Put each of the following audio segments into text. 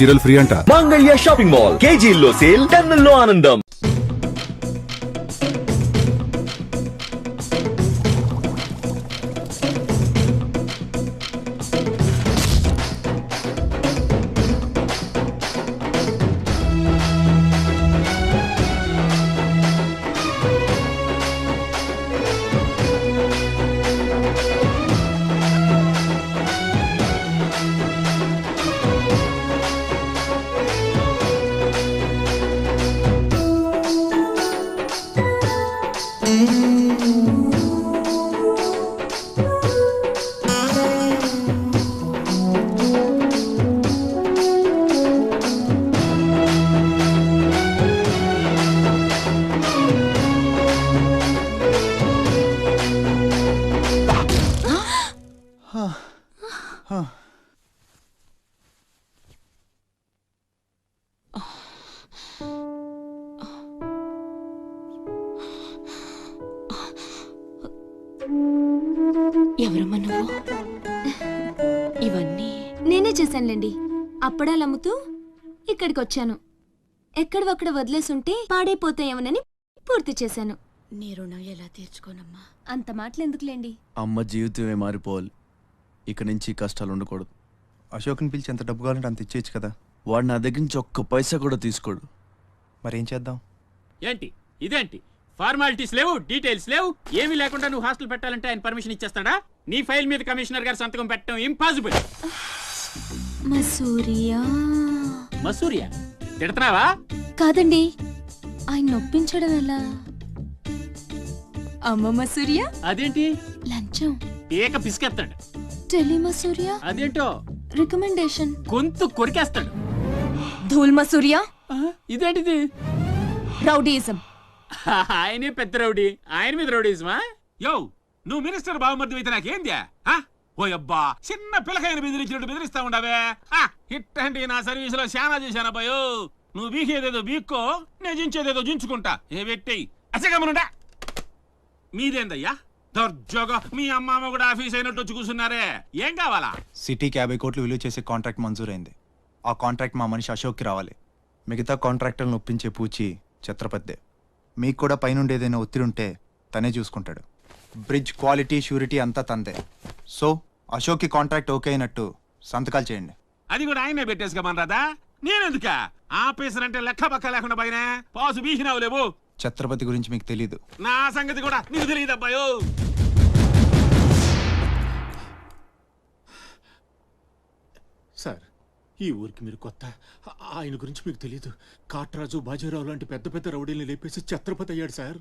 చీరలు ఫ్రీ అంట. మాంగళ్య షాపింగ్ మాల్, కేజీల్లో సేల్, టన్నుల్లో ఆనందం. ఎవరమ్మా నువ్వు? ఇవన్నీ నేనే చేశానులేండి. అప్పడాలు అమ్ముతూ ఇక్కడికి వచ్చాను. ఎక్కడొక్కడ వదిలేసుంటే పాడైపోతాయేమోనని పూర్తి చేశాను. నీ రుణం ఎలా తీర్చుకోనమ్మా? అంత మాటలు ఎందుకులేండి. అమ్మ జీవితమే మారిపోవాలి. ఇక నుంచి కష్టాలు ఉండకూడదు. అశోక్ని పిలిచి ఎంత డబ్బు కావాలంటే అంత ఇచ్చేయచ్చు కదా. వాడు నా దగ్గర నుంచి ఒక్క పైసా కూడా తీసుకోడు. మరేం చేద్దాం? ఏంటి ఇదేంటి ఫార్మాలిటీస్ లేవు, డీటెయిల్స్ లేవు, ఏమీ లేకుండా నువ్వు హాస్టల్ పెట్టాలంటే ఆయన పర్మిషన్ ఇచ్చేస్తాడా? నీ ఫైల్ మీద కమిషనర్ గారు సంతకం పెట్టడం ఇంపాసిబుల్. మసూరియా మసూరియా తిడతావా? కాదండి, ఆయన నొప్పించడం ఎలా? అమ్మ మసూరియా అదేంటి? లంచం. ఏక పిసికేస్తాడు. టెలి మసూరియా అదేంటో రికమెండేషన్. గొంతు కొరికేస్తాడు. ధూల్ మసూరియా ఇదేంటిది? రౌడీయిజం. ఆయనే పెద్ద రౌడీ, ఆయన మీద రౌడీజమా? యో, నువ్వు మినిస్టర్ బావమర్ది అయితే నాకేంద్యా? ఓ అబ్బా, చిన్న పిల్లకాయన బెదిరించినట్టు బెదిరిస్తా ఉండవే. ఇట్టండి నా సర్వీస్ లో శానా చేశానబ్బాయో. నువ్వు బీకేదేదో బీక్కో, నేను జించేదేదో జించుకుంటా. ఏ పెట్టేయి అసగమనుండా. మీదేందయ్యా దర్జోగా మీ అమ్మ కూడా ఆఫీస్ అయినట్టు వచ్చి కూర్చున్నారే, ఏం కావాలా? సిటీకి 50 కోట్లు విలువ చేసే కాంట్రాక్ట్ మంజూరైంది. ఆ కాంట్రాక్ట్ మా మనిషి అశోక్కి రావాలి. మిగతా కాంట్రాక్టర్లను ఒప్పించే పూచి ఛత్రపతిదే. మీకు కూడా పైనుండి ఏదైనా ఒత్తిడి ఉంటే తనే చూసుకుంటాడు. బ్రిడ్జ్ క్వాలిటీ షూరిటీ అంతా తందే. సో అశోక్కి కాంట్రాక్ట్ ఓకే అయినట్టు సంతకాలు చేయండి. అది కూడా ఆయనే పెట్టేసుకోమనరాదా? నేనెందుక? ఆఫీసర్ అంటే లెక్క పక్క లేకుండా పైన పాసు బీసినావు లేవు. ఛత్రపతి గురించి మీకు తెలీదు. నా సంగతి కూడా నీకు తెలియదు అబ్బాయో. సార్, ఈ ఊరికి మీరు కొత్త. ఆయన గురించి మీకు తెలియదు. కాట్రాజు, బాజీరావు లాంటి పెద్ద పెద్ద రౌడీల్ని లేపేసి ఛత్రపతి అయ్యాడు సార్.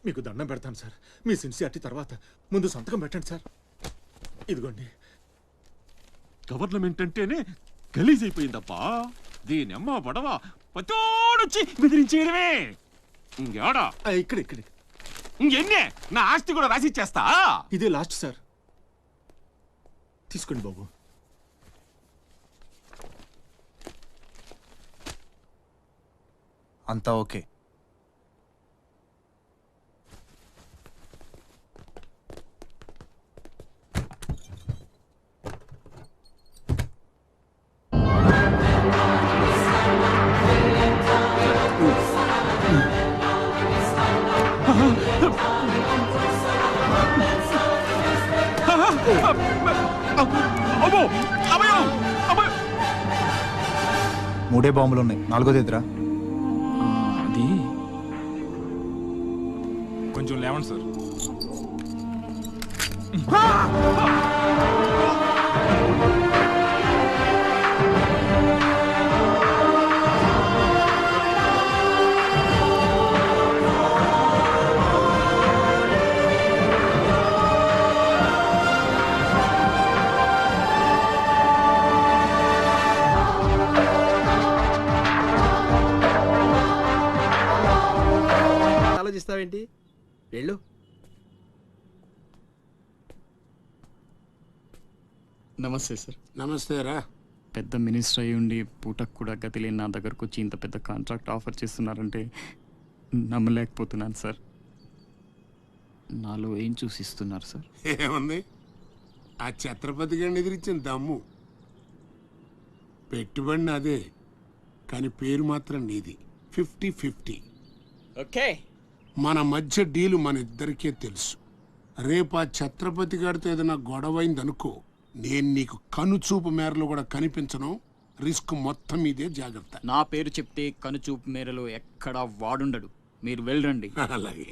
మీకు దండం పెడతాను సార్. మీ సిన్సియారిటీ తర్వాత ముందు సంతకం పెట్టండి సార్. ఇదిగోండి. గవర్నమెంట్ అంటేనే గలీజ్ అయిపోయిందప్పా. దీని అమ్మ పడవ పతోడొచ్చి బెదిరించేయడమే. ఇంకేడా ఇక్కడ ఇంకెన్నే నా ఆస్తి కూడా రాసిచ్చేస్తా. ఇదే లాస్ట్ సార్. తీసుకోండి బాబు. అంతా ఓకే. మూడే బాంబులు ఉన్నాయి, నాలుగోది ఎదురా. అది కొంచెం లేవండి సార్. ఆలోచిస్తావేంటి? వెళ్ళు. నమస్తే సార్. నమస్తే రా. పెద్ద మినిస్టర్ అయ్యి ఉండి పూటకు కూడా గతి లేని నా దగ్గరకు వచ్చి ఇంత పెద్ద కాంట్రాక్ట్ ఆఫర్ చేస్తున్నారంటే నమ్మలేకపోతున్నాను సార్. నాలో ఏం చూసిస్తున్నారు సార్? ఏముంది, ఆ ఛత్రపతి గారిని ఎదిరించిన దమ్ము. పెట్టుబడి నాదే, కానీ పేరు మాత్రం నీది. 50-50. ఓకే, మన మధ్య డీలు మన ఇద్దరికే తెలుసు. రేపు ఆ ఛత్రపతి గారితో ఏదైనా గొడవైందనుకో, నేను నీకు కనుచూపు మేరలో కూడా కనిపించను. రిస్క్ మొత్తం మీదే, జాగ్రత్త. నా పేరు చెప్తే కనుచూపు మేరలో ఎక్కడా వాడుండడు. మీరు వెళ్ళండి. అలాగే.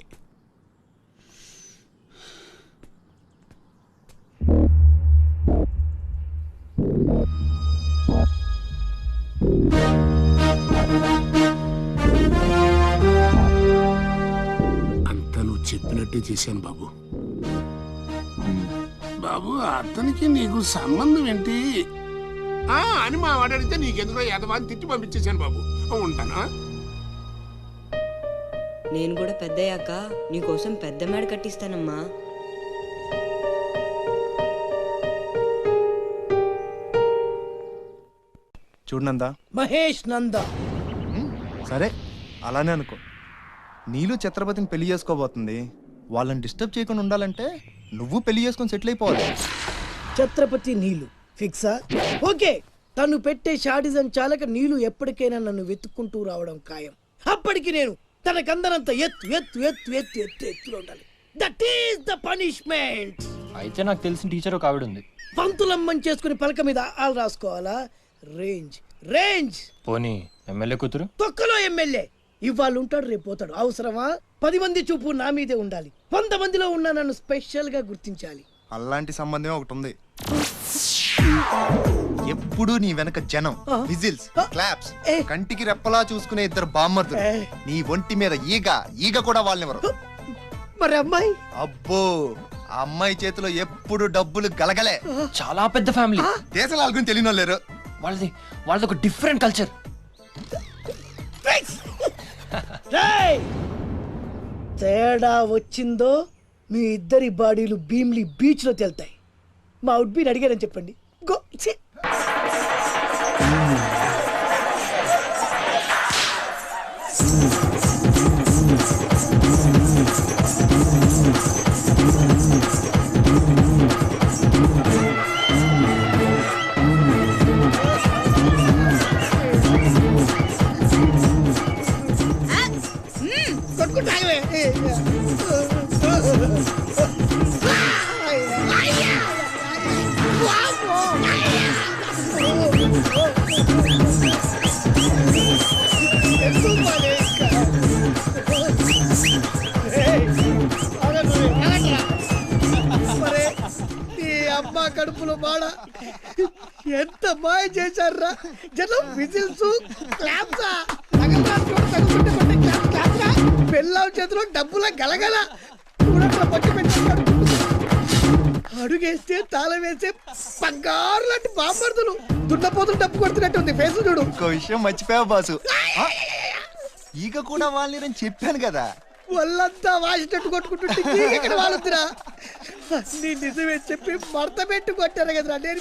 అంతా నువ్వు చెప్పినట్టే చేశాను బాబు. బాబు, అతనికి నీకు సంబంధం ఏంటి అని మా వాడు అడిగితే నీకెందుకో ఎదవాన్ని తిట్టి పంపించేశాను బాబు. ఉంటానా? నేను కూడా పెద్దయ్యాక నీకోసం పెద్ద మేడ కట్టిస్తానమ్మా. చూడనందా, మహేష్ నంద. సరే అలానే అనుకో. నీళ్ళు ఛత్రపతిని పెళ్లి చేసుకోబోతుంది. వాళ్ళని డిస్టర్బ్ చేయకుండా ఉండాలంటే నువ్వు పెళ్లి చేసుకొని సెటిల్ అయిపోవాలి. ఛత్రపతి నీలు ఫిక్సా? ఓకే, తను పెట్టే షాడిజం చాలక నీలు ఎప్పటికైనా నన్ను వెతుక్కుంటూ రావడం ఖాయం. అప్పటికి నేను తనకందనంత ఎత్తు ఎత్తు ఎత్తు ఎత్తు ఎత్తు ఎత్తులో ఉండాలి. That is the punishment. అయితే నాకు తెలిసిన టీచర్ ఒక ఆవిడ ఉంది. పంతులమ్మని చేసుకుని పలక మీద ఆలు రాసుకోవాలా? Range range. పోనీ ఎమ్మెల్యే కూతురు? తొక్కలో ఎమ్మెల్యే. ఇవాళ ఉంటాడు, రేపు పోతాడు. అవసరమా? 10 మంది చూపు నా మీదే ఉండాలి. 100 మందిలో ఉన్న నన్ను స్పెషల్ గా గుర్తించాలి. అలాంటి సంబంధం ఒకటి ఉంది. ఎప్పుడు నీ వెనక జనం, విజిల్స్, క్లాప్స్, కంటికి రెప్పలా చూసుకునే ఇద్దరు బామ్మర్దులు. నీ ఒంటి మీద ఈగ ఈగ కూడా వాళ్ళెవరు. మరి అమ్మాయి? అబ్బో, ఆ అమ్మాయి చేతిలో ఎప్పుడు డబ్బులు గలగలే. చాలా పెద్ద ఫ్యామిలీ. దేశాల గురించి తెలియని వాళ్ళు లేరు. వాళ్ళది ఒక డిఫరెంట్ కల్చర్. తేడా వచ్చిందో మీ ఇద్దరి బాడీలు భీమ్లీ బీచ్ లో తేలుతాయి. మా ఉడ్బీని అడిగారని చెప్పండి. గో. అమ్మ కడుపులో బాడ ఎంత మాయ చేశారా జనం. విజిల్స్, క్లాప్సా, పెళ్ళాం చేతిలో డబ్బుల గలగల. అడుగేస్తే తాళం వేస్తే బంగారు లాంటి బాంబర్దులు. దున్నపోతులు డబ్బు కొడుతున్నట్టు ఉంది ఫేస్ చూడు. ఇంకో విషయం మర్చిపోయావు బాసు, ఈగ కూడా వాళ్ళని చెప్పాను కదా. వాళ్ళంతా వాసినట్టు కొట్టుకుంటుంటే ఇక్కడ వాళ్ళొద్దురా. నీ నిజమే చెప్పి మడత పెట్టి కొట్టారు కదరా. నేను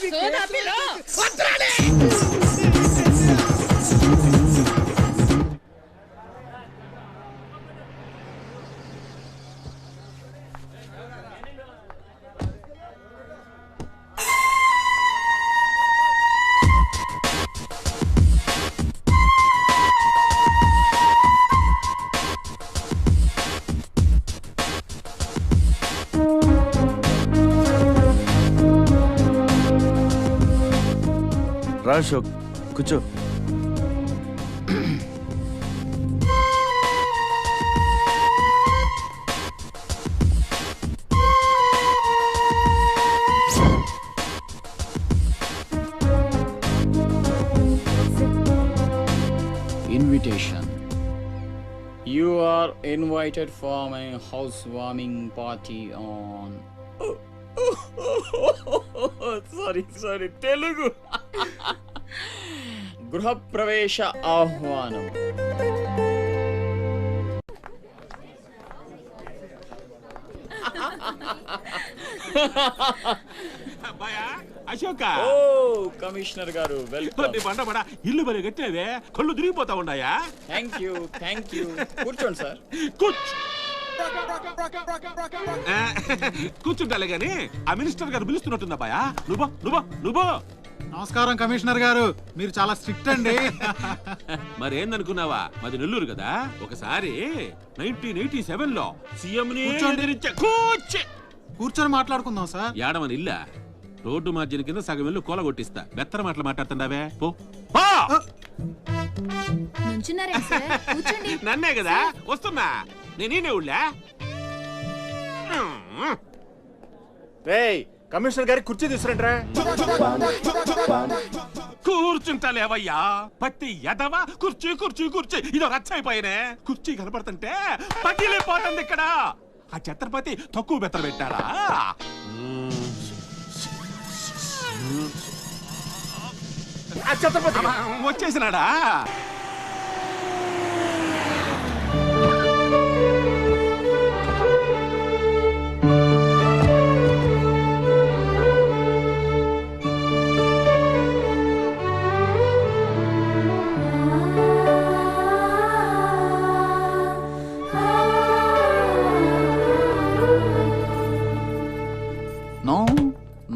రా అశోక్, కూర్చో. Invitation. You are invited for my housewarming party on. Sorry, Telugu. గృహప్రవేశ ఆహ్వానం. అశోక, ఓ కమిషనర్ గారు, వెల్కమ్. ఇల్లు మరి కట్టావే, కళ్ళు తిరిగిపోతా ఉన్నాయా? Thank you. కూర్చోండి సార్. కూర్చో. కూర్చుంటాలే గాని ఆ మినిస్టర్ గారు పిలుస్తున్నట్టుందా బాయా? నువ్వు నమస్కారం కమిషనర్ గారు, మీరు చాలా స్ట్రిక్ట్ అండి. మరేందనుకున్నావా, మాది నెల్లూరు కదా. ఒకసారి 1987లో సీఎం కూర్చొని మాట్లాడుకుందాం సార్. ఏడమని ఇల్లా రోడ్డు మార్జిన్ కింద సగం ఇల్లు కూలగొట్టిస్తా. బెత్తర మాటలు మాట్లాడుతుండవే పో. నన్నే కదా వస్తున్నా, నేనే ఊళ్ళా. కమిషనర్ గారి కుర్చీ తీసుకురంట్రా. కూర్చుంటలేవయ్యా పత్తి ఎదవా. కుర్చీ కుర్చీ కుర్చీ ఇదో రచ్చైపోయినే. కుర్చీ కనపడుతుంటే పగిలిపోతుంది ఇక్కడ. ఆ ఛత్రపతి తక్కువ బెత్తర పెట్టాడా? ఛత్రపతి వచ్చేసినాడా?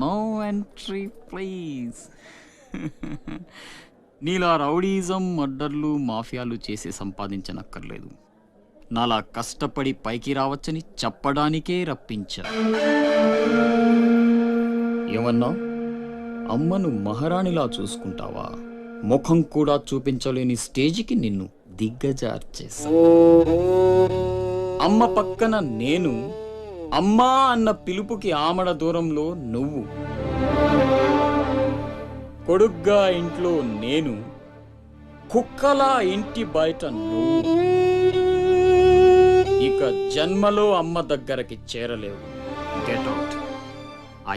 No entry please. నీలా రౌడీజం, మర్డర్లు, మాఫియాలు చేసి సంపాదించనక్కర్లేదు. నాలా కష్టపడి పైకి రావచ్చని చెప్పడానికే రప్పించా. ఏమన్నా అమ్మను మహారాణిలా చూసుకుంటావా? ముఖం కూడా చూపించలేని స్టేజికి నిన్ను దిగ్గజార్చేసా. అమ్మ పక్కన నేను, అమ్మా అన్న పిలుపుకి ఆమడ దూరంలో నువ్వు. కొడుగ్గా ఇంట్లో నేను, కుక్కలా ఇంటి బయట నువ్వు. ఇక జన్మలో అమ్మ దగ్గరకి చేరలేవు. Get out,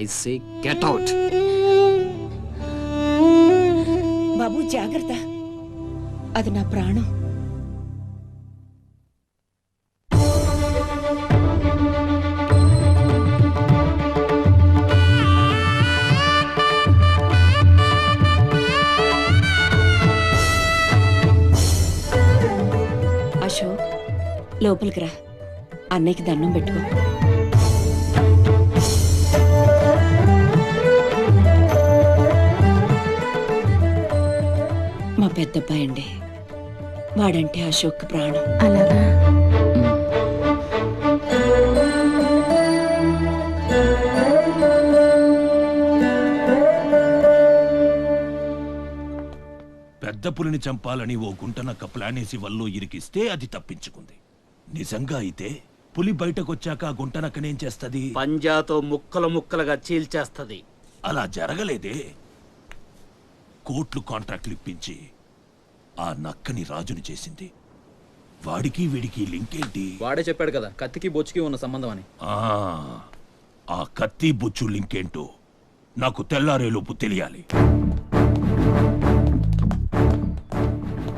I say get out. బాబు జాగ్రత్త, అది నా ప్రాణం. అశోక్, లోపలికి రా, అన్నయ్యకి దండం పెట్టుకో. మా పెద్దబ్బాయి అండి, వాడంటే అశోక్ ప్రాణం. అలాగా? పెద్ద పులిని చంపాలని ఓ గుంటనక్క ప్లానేసి వల్లో ఇరికిస్తే అది తప్పించుకుంది. నిజంగా అయితే పులి బయటకొచ్చాక ఆ గుంటనక్కనేం చేస్తది? పంజాతో ముక్కలు ముక్కలుగా చీల్చేస్తది. అలా జరగలేదే. కోట్లు కాంట్రాక్ట్లు ఇప్పించి ఆ నక్కని రాజుని చేసింది. వాడికి వీడికి లింక్ ఏంటి? వాడే చెప్పాడు కదా కత్తికి బొచ్చుకి ఉన్న సంబంధం అని. ఆ కత్తి బొచ్చు లింక్ ఏంటో నాకు తెల్లారేలోపు తెలియాలి.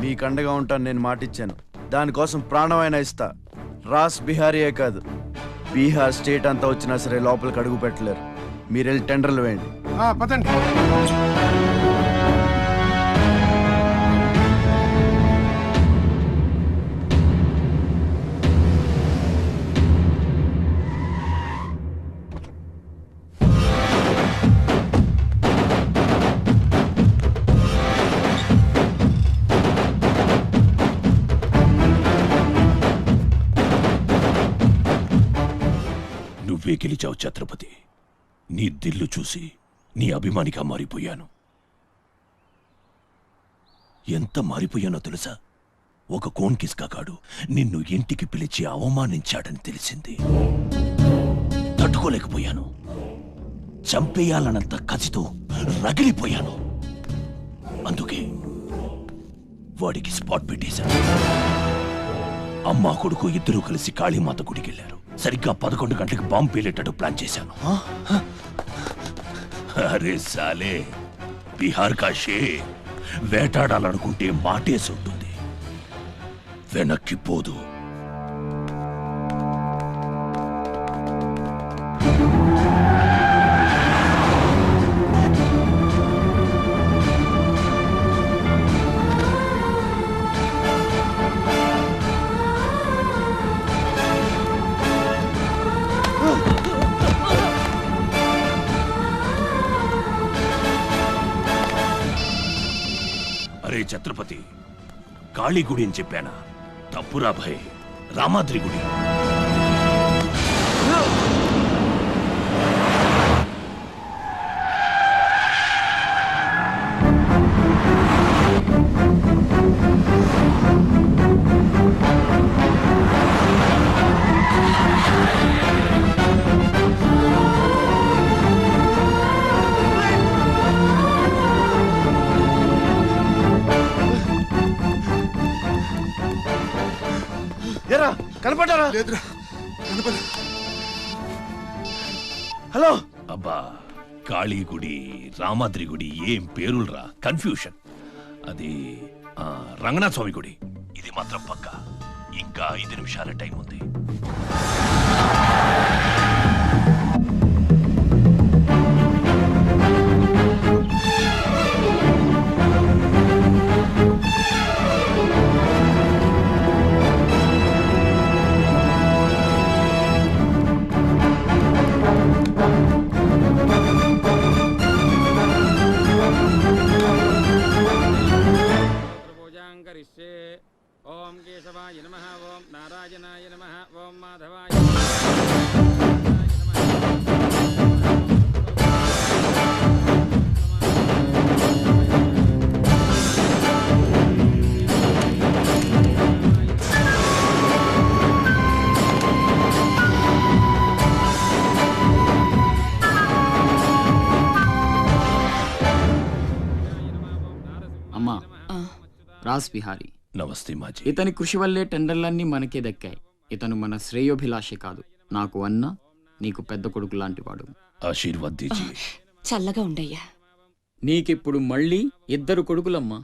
మీకు అండగా ఉంటాను, నేను మాటిచ్చాను. దానికోసం ప్రాణమైనా ఇస్తా. రాస్ బిహారీయే కాదు, బీహార్ స్టేట్ అంతా వచ్చినా సరే లోపలికి అడుగు పెట్టలేరు. మీరు వెళ్ళి టెండర్లు వేయండి. పదండి. నువ్వే గెలిచావు ఛత్రపతి. నీ దిల్లు చూసి నీ అభిమానిగా మారిపోయాను. ఎంత మారిపోయానో తెలుసా? ఒక కోన్ కిస్కాగాడు నిన్ను ఇంటికి పిలిచి అవమానించాడని తెలిసింది. తట్టుకోలేకపోయాను. చంపేయాలన్నంత కసితో రగిలిపోయాను. అందుకే వాడికి స్పాట్ పెట్టేశాను. అమ్మా కొడుకు ఇద్దరూ కలిసి కాళీమాత గుడికి వెళ్ళారు. సరిగ్గా 11 గంటలకు బాంబు పేలేటట్టు ప్లాన్ చేశాను. అరే సాలే, బీహార్ కా షేర్ వేటాడాలనుకుంటే మాటేసి ఉంటుంది, వెనక్కి పోదు. ఛత్రపతి కాళీ గుడి అని చెప్పానా? తప్పురా భయ్, రామాద్రి గుడి. ఎరా కనపడ్డారా? హలో. అబ్బా, కాళీ గుడి, రామాద్రి గుడి ఏం పేరులరా, కన్ఫ్యూషన్. అది రంగనాథ స్వామి గుడి. ఇది మాత్రం పక్కా. ఇంకా 5 నిమిషాల టైం ఉంది. ఓం కేశవాయ నమః, ఓం నారాయణాయ నమః, ఓం మాధవాయ అమ్మా. రాస్ బిహారీ. నమస్తే మాజీ. ఇతని కృషి వల్లే టెండర్లన్నీ మనకే దక్కాయి. ఇతను మన శ్రేయోభిలాషి కాదు, నాకు అన్న నీకు పెద్ద కొడుకు లాంటివాడు. ఆశీర్వాద్ దీజీ. చల్లగా ఉండయ్యా. నీకిప్పుడు మళ్ళీ 2 కొడుకులమ్మా.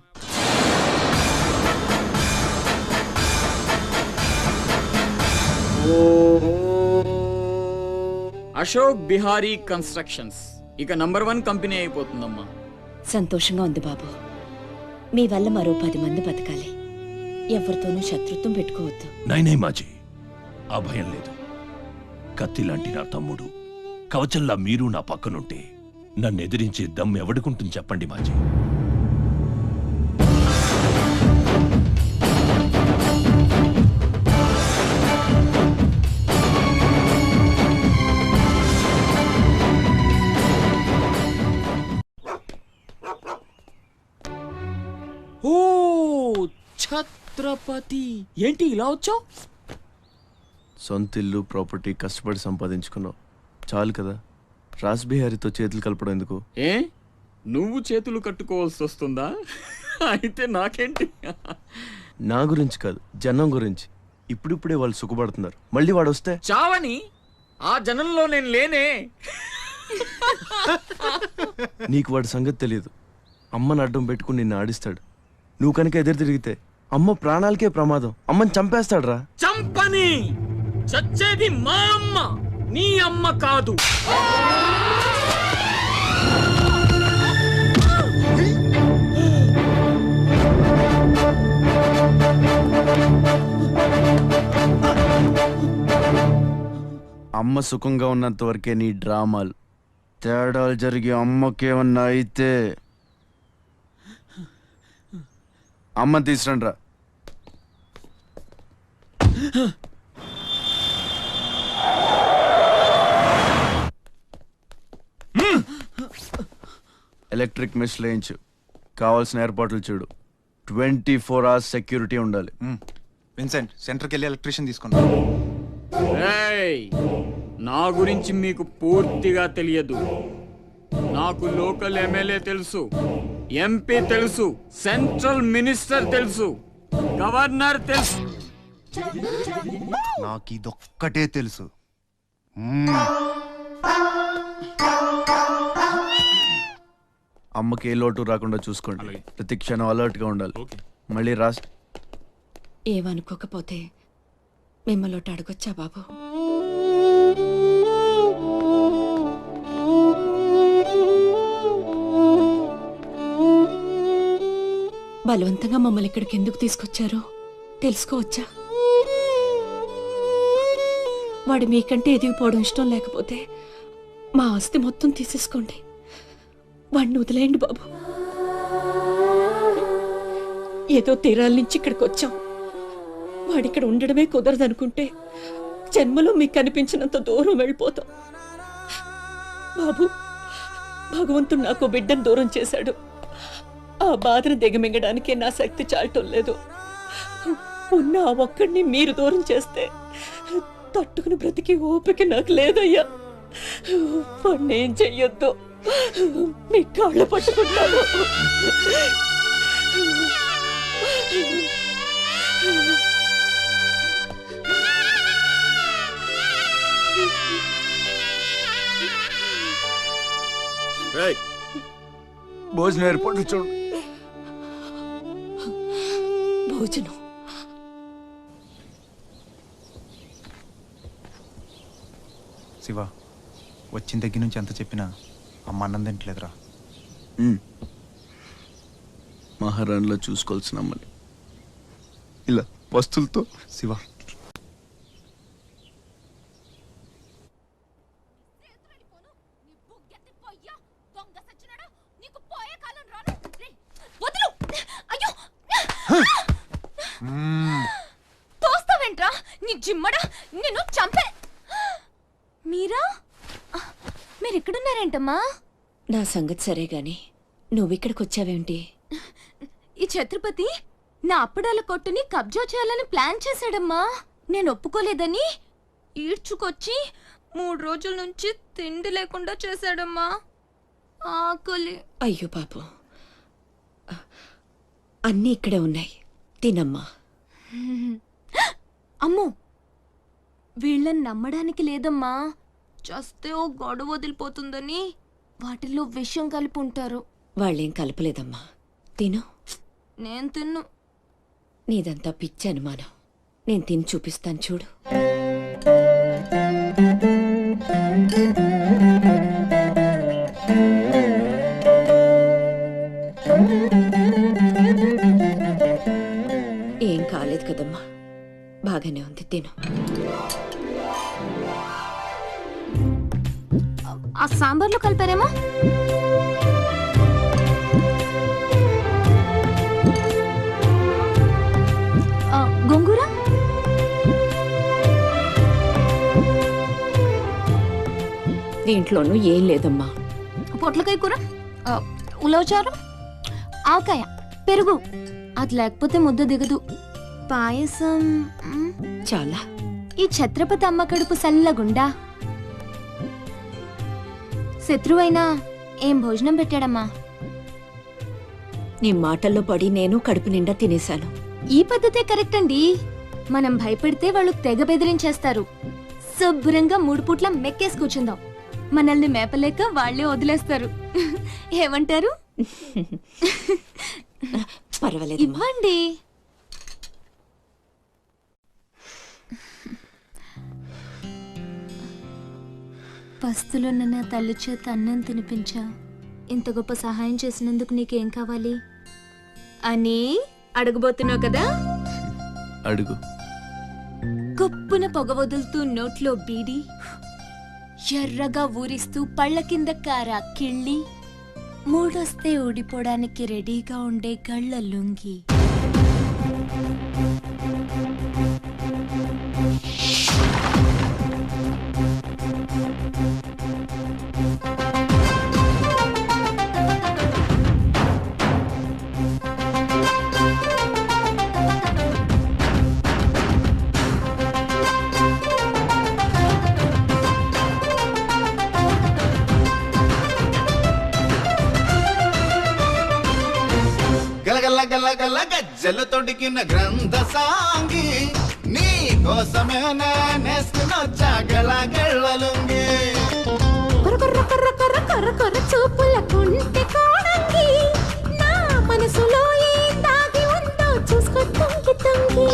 అశోక్ బిహారీ కన్స్ట్రక్షన్స్ ఇక నంబర్ 1 కంపెనీ అయిపోతుందమ్మా. సంతోషంగా ఉంది బాబు. మీ వల్ల మరో 10 మంది బతకాలి. ఎవరితోనూ శత్రుత్వం పెట్టుకోవద్దు. నైనై మాజీ, ఆ భయం లేదు. కత్తి లాంటి నా తమ్ముడు, కవచంలా మీరు నా పక్కనుంటే నన్ను ఎదిరించే దమ్ ఎవడుకుంటుంది చెప్పండి మాజీ. ఓ ఛత్రపతి, ఏంటి ఇలా వచ్చావు? సొంత ఇల్లు, ప్రాపర్టీ కష్టపడి సంపాదించుకున్నావు, చాలు కదా. రాస్ బిహారీతో చేతులు కలపడం ఎందుకు? ఏ నువ్వు చేతులు కట్టుకోవాల్సి వస్తుందా? అయితే నాకేంటి? నా గురించి కాదు, జనం గురించి. ఇప్పుడిప్పుడే వాళ్ళు సుఖపడుతున్నారు, మళ్ళీ వాడు వస్తే చావని. ఆ జనంలో నేను లేనే. నీకు వాడి సంగతి తెలియదు. అమ్మని అడ్డం పెట్టుకుని నిన్ను ఆడిస్తాడు. నువ్వు కనుక ఎదురు తిరిగితే అమ్మ ప్రాణాలకే ప్రమాదం. అమ్మని చంపేస్తాడురా. చంపని. చచ్చేది మా అమ్మ, నీ అమ్మ కాదు. అమ్మ సుఖంగా ఉన్నంత వరకే నీ డ్రామాలు. తేడాలు జరిగి అమ్మకేమన్నా అయితే అమ్మని తీసురండి రా. ఎలక్ట్రిక్ మెష్ లేయించు. కావాల్సిన ఏర్పాట్లు చూడు. 24 hours సెక్యూరిటీ ఉండాలి. విన్సెంట్, సెంటర్కి వెళ్ళి ఎలక్ట్రీషియన్ తీసుకున్నా. నా గురించి మీకు పూర్తిగా తెలియదు. నాకు లోకల్ ఎమ్మెల్యే తెలుసు, ఎంపీ తెలుసు, సెంట్రల్ మినిస్టర్ తెలుసు, గవర్నర్ తెలుసు. నాకు ఇదొక్కటే తెలుసు. అమ్మకి ఏ లోటు రాకుండా చూసుకోండి. ప్రతి క్షణం అలర్ట్ గా ఉండాలి. మళ్ళీ రాస్ ఏమనుకోకపోతే మిమ్మల్ని అడగొచ్చా బాబు? బలవంతంగా మమ్మల్ని ఇక్కడికి ఎందుకు తీసుకొచ్చారో తెలుసుకోవచ్చా? వాడు మీకంటే ఎదిగిపోవడం ఇష్టం లేకపోతే మా ఆస్తి మొత్తం తీసేసుకోండి. వాడిని వదిలేయండి బాబు. ఏదో తీరాల నుంచి ఇక్కడికి వచ్చాం. వాడిక్కడ ఉండడమే కుదరదనుకుంటే జన్మలో మీకు కనిపించినంత దూరం వెళ్ళిపోతాం. బాబు, భగవంతుడు నాకు బిడ్డను దూరం చేశాడు. ఆ బాధను దిగమింగడానికి నా శక్తి చాలటం లేదు. ఉన్న ఆ ఒక్కడిని మీరు దూరం చేస్తే తట్టుకుని బ్రతికి ఓపిక నాకు లేదయ్యా. వాణ్ణేం చెయ్యొద్దు, మీ కాళ్ళు పట్టుకుంటాను. భోజనం ఏర్పాటు చూడు. భోజనం శివ, వచ్చిన దగ్గర నుంచి ఎంత చెప్పినా అమ్మ అన్నం తింటలేదురా. మహారాణిలో చూసుకోవాల్సిన అమ్మని ఇలా వస్తువులతో. శివ, తోస్తావేంట్రా నీ జిమ్మడా, నిన్ను చంపే. మీరెక్కడున్నారేంటమ్మా? నా సంగతి సరే గాని నువ్విక్కడికి వచ్చావేంటి? ఈ ఛత్రపతి నా అప్పడాల కొట్టుని కబ్జా చేయాలని ప్లాన్ చేశాడమ్మా. నేను ఒప్పుకోలేదని ఈడ్చుకొచ్చి 3 రోజుల నుంచి తిండి లేకుండా చేశాడమ్మా. ఆకలి. అయ్యో పాపం, అన్నీ ఇక్కడే ఉన్నాయి, తినమ్మా. అమ్మో, వీళ్ళని నమ్మడానికి లేదమ్మా. చస్తే ఓ గొడవ వదిలిపోతుందని వాటిల్లో విషయం కలిపి ఉంటారు. వాళ్ళేం కలపలేదమ్మా, తిను. నేను తిన్ను. నీదంతా పిచ్చి అనుమానం. నేను తిని చూపిస్తాను చూడు. ఏం కాలేదు కదమ్మా, బాగానే ఉంది, తిను. ఆ సాంబార్లో కలిపారేమో. గోంగూర, దీంట్లోనూ ఏం లేదమ్మా. పొట్లకాయ కూర, ఉలవచారు, ఆవకాయ, పెరుగు. అది లేకపోతే ముద్ద దిగదు. పాయసం చాలా. ఈ ఛత్రపతి అమ్మ కడుపు సల్లగుండా. శత్రువైనా ఏం భోజనం పెట్టాడమ్మా. నీ మాటల్లో పడి నేను కడుపు నిండా తినేశాను. ఈ పద్ధతే కరెక్ట్ అండి. మనం భయపెడితే వాళ్ళు తెగ బెదిరించేస్తారు. శుభ్రంగా 3 పూట్ల మెక్కేసి కూర్చుందాం. మనల్ని మేపలేక వాళ్ళే వదిలేస్తారు. ఏమంటారు? పర్వాలేదు, ఇవ్వండి. పస్తులున్న నా తల్లి చేత అన్నం తినిపించా. ఇంత గొప్ప సహాయం చేసినందుకు నీకేం కావాలి అని అడగబోతున్నావు కదా? అడుగు. గొప్పన పొగ వదులుతూ నోట్లో బీడి, ఎర్రగా ఊరిస్తూ పళ్ళ కింద కారా కిళ్ళి, మూడొస్తే ఊడిపోవడానికి రెడీగా ఉండే గళ్ళ లుంగి. గలగల గజ్జలు తొడిగిన గ్రంథ సాంగి, నీ కోసమే నేస్తున్నా గళ్ళలుంగి. కొర్ర కొర్ర కొర్ర కొర్ర చూపుల కుంటి కోణంగి, నా మనసులో ఏం దాగి ఉందో చూసుకో తుంగి తుంగి.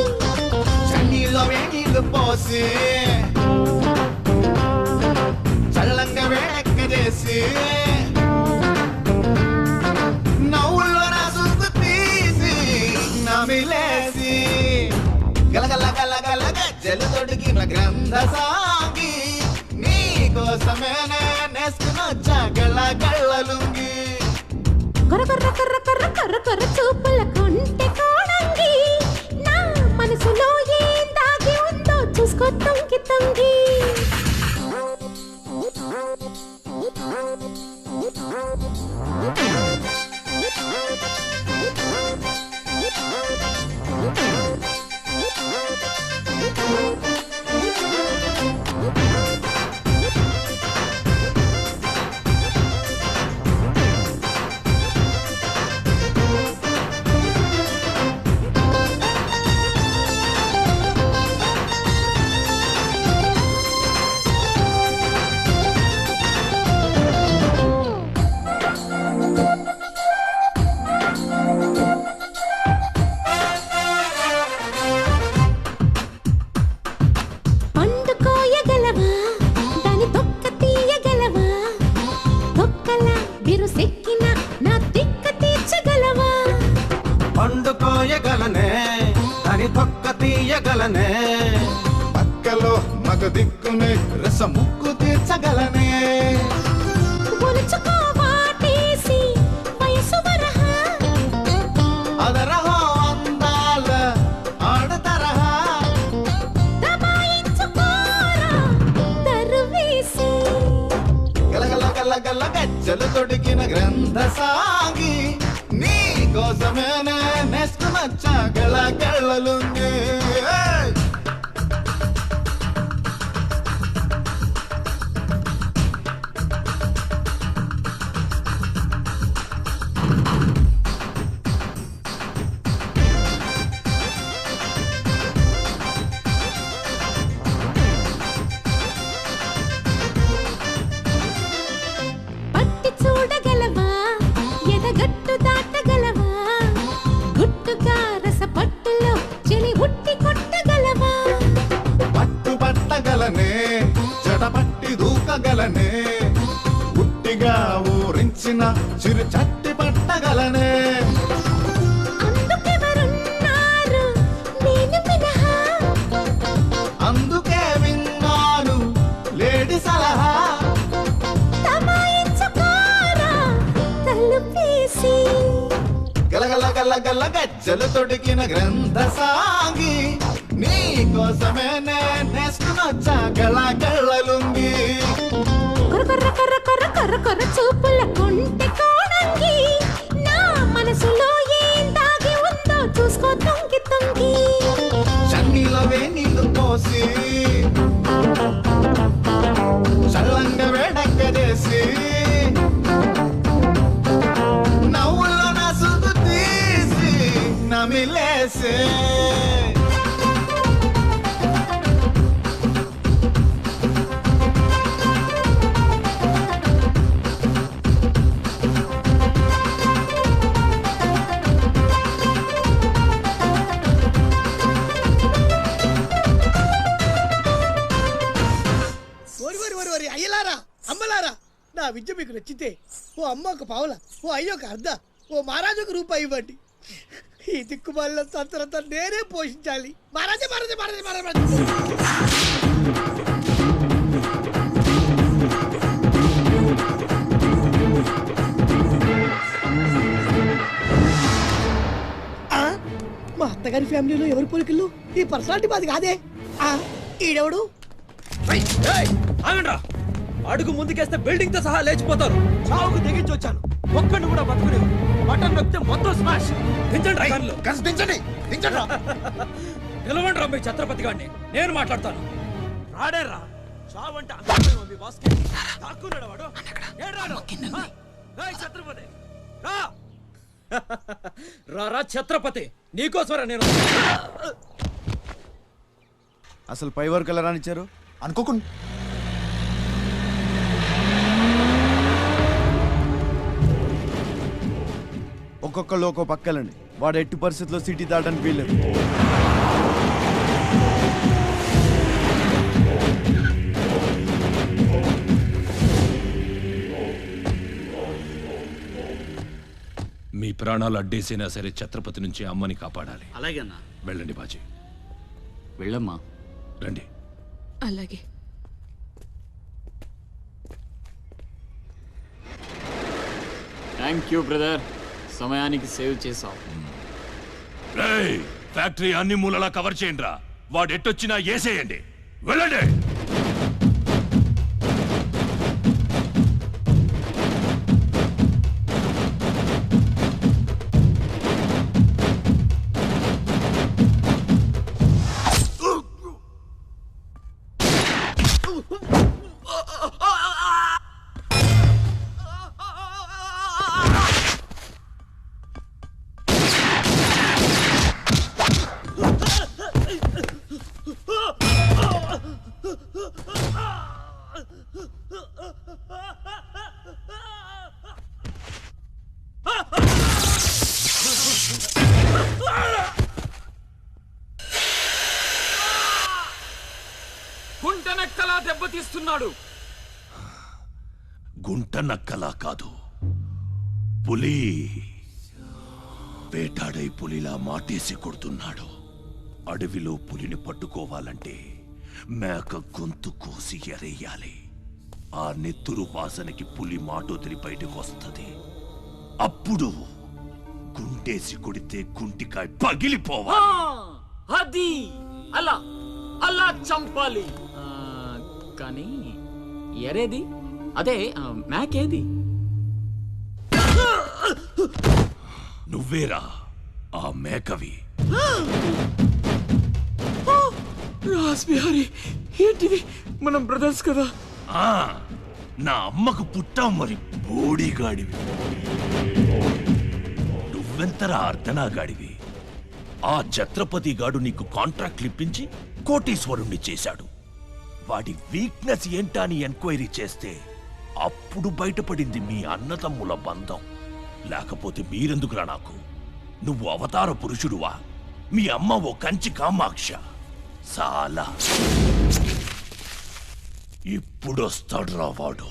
చన్నీలో వేణీళ్ళు పోసి చల్లంగా వేడెక్క చేసి, నవ్వుల్లో నా సుస్తు తీసి నమిలేసి, గలగల గలగల గజ్జలు తొడిగిన గ్రంథ సాంగి, నీ కోసమే నేస్తున్నా గళ్ళలుంగి. కొర్ర కొర్ర కొర్ర కొర్ర కొర్ర కొర్ర చూపుల కుంటి కోణంగి, చూసుకో తంగి తంగి పక్కలో మగ దిక్కునే రస ముక్కు తీర్చగలనే అదరహో అందాల ఆడతరహా గలగల గలగల గజ్జలు తొడిగిన గ్రంథ సాగి నీ కోసమేనే నేసుకునొచ్చా గలగలలుంగి జడపట్టి దూకగలనే ఉట్టిగా ఊరించిన చిరు చట్టి పట్టగలనే అందుకే విన్నాను లేడి సలహా గలగల గలగల గజ్జలు తొడిగిన గ్రంథ సాగి నీ కోసమే నేసుకునొచ్చా గలగలలుంగి కొర్ర కొర్ర కొర్ర కొర్ర కొర్ర చూపుల కొంటె కోణంగి నా మనసులో ఏం దాగి ఉందో చూసుకో తంగి తంగి చన్నీలో వేణీళ్ళు పోసి చల్లంగా వేడక్క చేసి నవ్వుల్లో నా సుద్దు తీసి నమిలేసి అయ్యలారా అమ్మలారా నా విద్య మీకు నచ్చితే ఓ అమ్మ ఒక పావుల ఓ అయ్య ఒక అర్ధ ఓ మహారాజు ఒక రూపాయి ఇవ్వండి. ఈ దిక్కుమాలిన సంతరంతా నేనే పోషించాలి. మహారాజా మహారాజా మహారాజా మహారాజా మా అత్తగారి ఫ్యామిలీలో ఎవరి పోలికలు ఈ పర్సనాలిటీ మాది కాదే. ఈడెవడు? అడుగు ముందుకేస్తే బిల్డింగ్ తో సహా లేచిపోతారు. చావుకు తెగించి వచ్చాను, ఒక్కడిని కూడా బతుకునే. బటన్ నొక్కితే మొత్తం స్మాష్. దించండి డ్రైవర్లు, దించండి దించండి. నిలవండి రా మీ ఛత్రపతి గారిని, నేను మాట్లాడతాను. రాడేరా చావంటే అంత ఉంది బాస్కి. తాక్కున్నాడు వాడు. ఛత్రపతి రా ఛత్రపతి, నీకోసమరా నేను. అసలు పై వరకు ఎలా రానిచ్చారు అనుకోకుండా. ఒక్కొక్కళ్ళు ఒక్కో పక్కలండి. వాడు ఎట్టి పరిస్థితుల్లో సిటీ దాటడానికి వీల్లేదు. మీ ప్రాణాలు అడ్డేసినా సరే ఛత్రపతి నుంచి అమ్మని కాపాడాలి. అలాగే అన్నా. వెళ్ళండి బాజీ. వెళ్ళమ్మా. రండి. అలాగే. థ్యాంక్ యూ బ్రదర్, సమయానికి సేవ్ చేసావు. ఫ్యాక్టరీ అన్ని మూలలా కవర్ చేయండి రా. వాడు ఎట్టొచ్చినా ఏసేయండి. వెళ్ళండి. గుంటనక్కలా దెబ్బతీస్తున్నాడు. గుంట నక్కలా కాదు, పులి వేటాడై పులిలా మాటేసి కొడుతున్నాడు. అడవిలో పులిని పట్టుకోవాలంటే మేక గొంతు కోసి ఎరేయాలి. ఆ నెత్తురు వాసనకి పులి మాటొదిలి బయటకు వస్తుంది. అప్పుడు గుంటేసి కొడితే గుంటికాయ పగిలిపోవాలి. అది అలా అలా చంపాలి. కానీ ఎరేది? అదే మేకేది? నువ్వేరా ఆ మేకవి. రాస్ బిహారీ, ఏంటిది? మనం బ్రదర్స్ కదా. నా అమ్మకు పుట్టావు మరి బోడిగాడివి. నువ్వెంతరా అర్ధనాగాడివి. ఆ ఛత్రపతి గాడు నీకు కాంట్రాక్ట్లు ఇప్పించి కోటీశ్వరుణ్ణి చేశాడు. వాడి వీక్నెస్ ఏంటా అని ఎంక్వైరీ చేస్తే అప్పుడు బయటపడింది మీ అన్నతమ్ముల బంధం. లేకపోతే మీరెందుకురా నాకు? నువ్వు అవతార పురుషుడువా? మీ అమ్మ ఓ కంచి కామాక్ష. చాలా ఇప్పుడొస్తాడ్రా వాడు.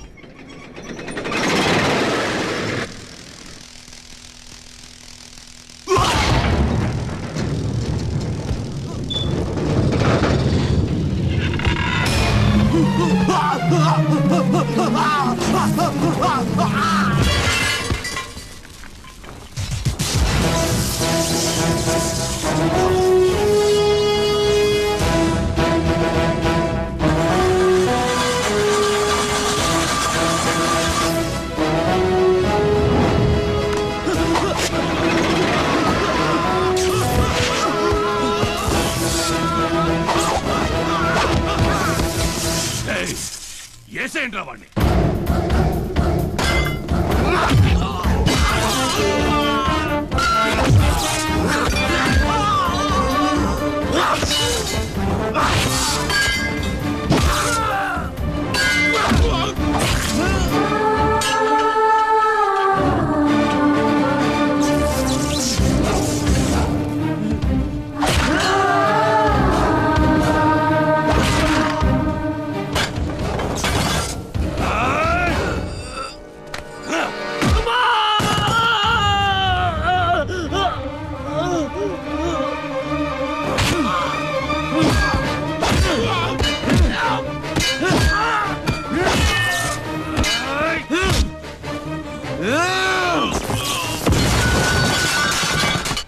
ఏసేంట్రా వాడిని.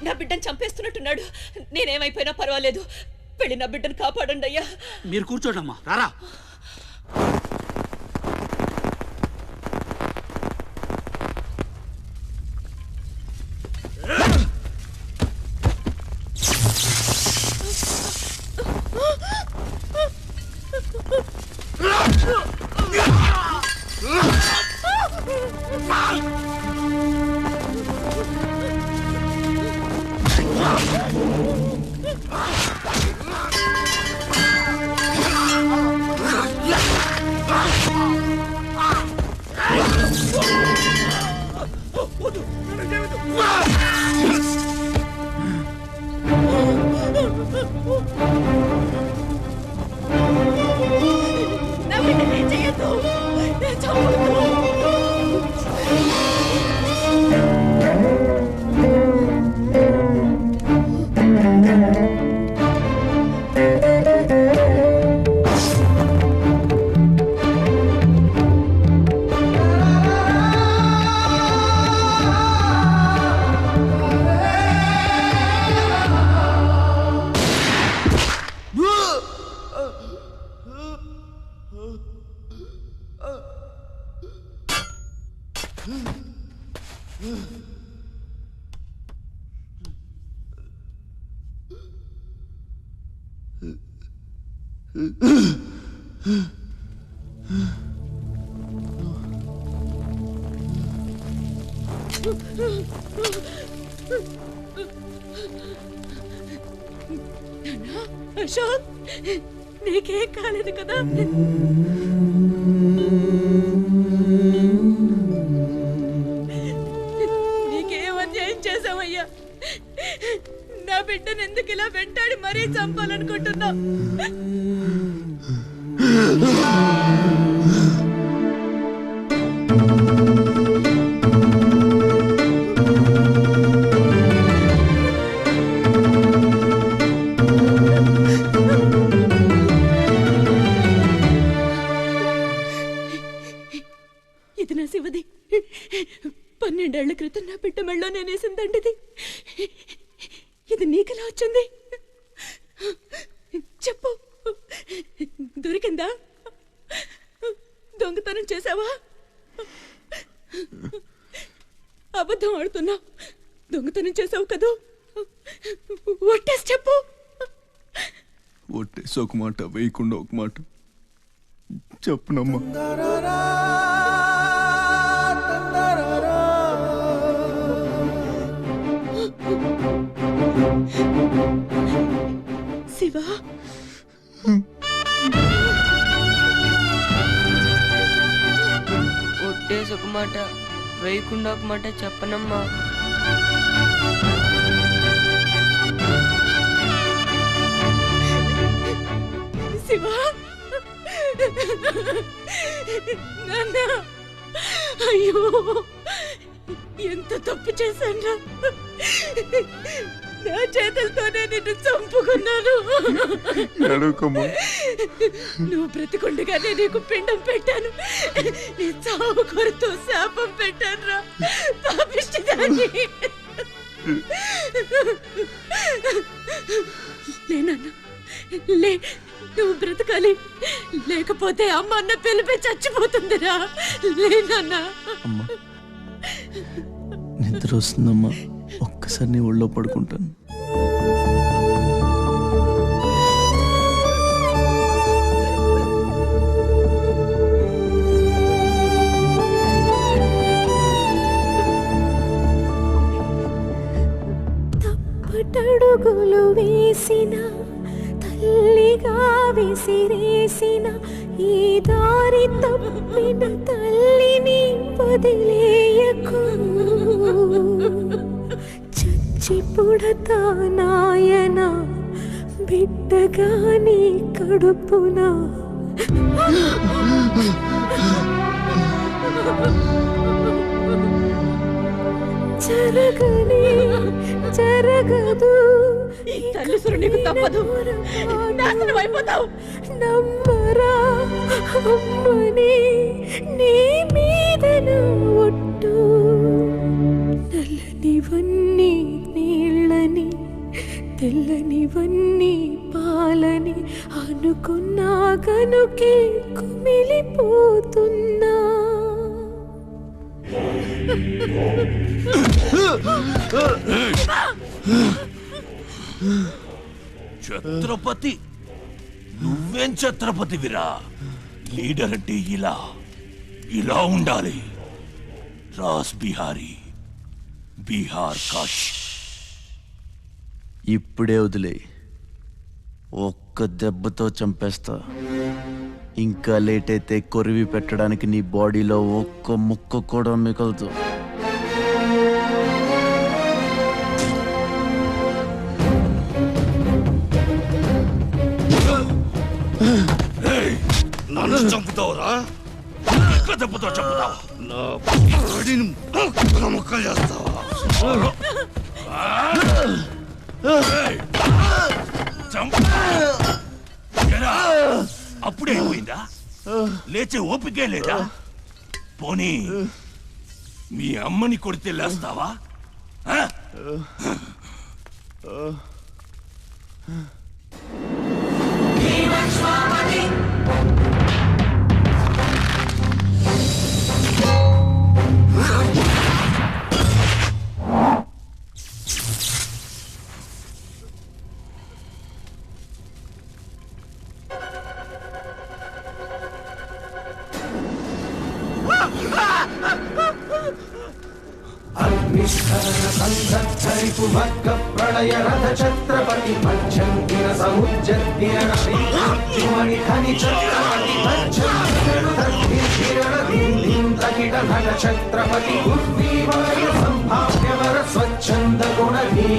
నా బిడ్డను చంపేస్తున్నట్టున్నాడు. నేనేమైపోయినా పర్వాలేదు, వెళ్ళి నా బిడ్డను కాపాడండి అయ్యా. మీరు కూర్చోడమ్మా, రారా. అశోక్, నీకేం కాలేదు కదా? నీకేం అన్యాయం చేసావయ్యా? నా బిడ్డను ఎందుకు ఇలా వెంటాడి మరీ చంపాలనుకుంటున్నా? ఇది నా శివది. 12 ఏళ్ల క్రితం నా బిడ్డ మెళ్ళో నేనేసిందండిది. ఇది నీకెలా వచ్చింది? చెప్పు, దొరికిందా? దొంగతనం చేసావా? అబద్ధం ఆడుతున్నా. దొంగతనం చేసావు కదూ? ఒట్టేసి చెప్పు. ఒట్టేసి ఒక మాట, వేయకుండా ఒక మాట చెప్పునమ్మా. శివ, ఒట్టేసి ఒక మాట, వేయకుండా ఒక మాట చెప్పనమ్మా. శివ, నాన్న, అయ్యో ఎంత తప్పు చేశాను. నా చేతులతోనే నిన్ను చంపుకున్నాను. నువ్వు బ్రతికుండగానే నీకు పిండం పెట్టాను. నీ చావు కొరతో శాపం పెట్టాను రా పాపిష్టిదాన్ని. లేనన్నా, లే, నువ్వు బ్రతకాలి. లేకపోతే అమ్మ అన్న పిలిపి చచ్చిపోతుందిరా. లేనన్నా. నిద్ర వస్తుందమ్మా, ఒక్కసారి నీ ఒళ్ళో పడుకుంటాను. తప్పటడుగులు వేసిన తల్లిగా విసిరేసిన ఈ దారి తప్పిన తల్లిని వదిలేయకు. చచ్చి పుడతా నాయన బిడ్డగా నీ కడుపున. జరగని జరగదు, తల్లిసురు నీకు తప్పదు. నాశనం అయిపోతావు. నమ్మరా అమ్మని నీ మీద ఒట్టు. నల్లనివన్నీ నీళ్ళని, తెల్లనివన్నీ పాలని అనుకున్నా గనుకే కుమిలిపోతున్నా. ఛత్రపతి, నువ్వేం ఛత్రపతివిరా? లీడర్ అంటే ఇలా ఇలా ఉండాలి. రాస్ బిహారీ, బీహార్ కాష్. ఇప్పుడే వదిలే, ఒక్క దెబ్బతో చంపేస్తా. ఇంకా లేట్ అయితే కొరివి పెట్టడానికి నీ బాడీలో ఒక్క ముక్క కూడా మిగలదు. నన్ను చంపుతావురా? దెబ్బతో చంపుతావా? నా బాడీని ముక్కలు చేస్తావా? అప్పుడే అయిపోయిందా? లేచే ఓపికే లేదా? పోనీ మీ అమ్మని కొడితే లేస్తావా? సంధరిపు వర్గ ప్రళయ రథ ఛత్రపతి మధ్యంగిర సముజ్జమణి ఖని ఛత్రపతి తగిట నగ ఛత్రపతి ఉర్వీవయ సంభావ్యవర స్వచ్ఛంద గుణధీ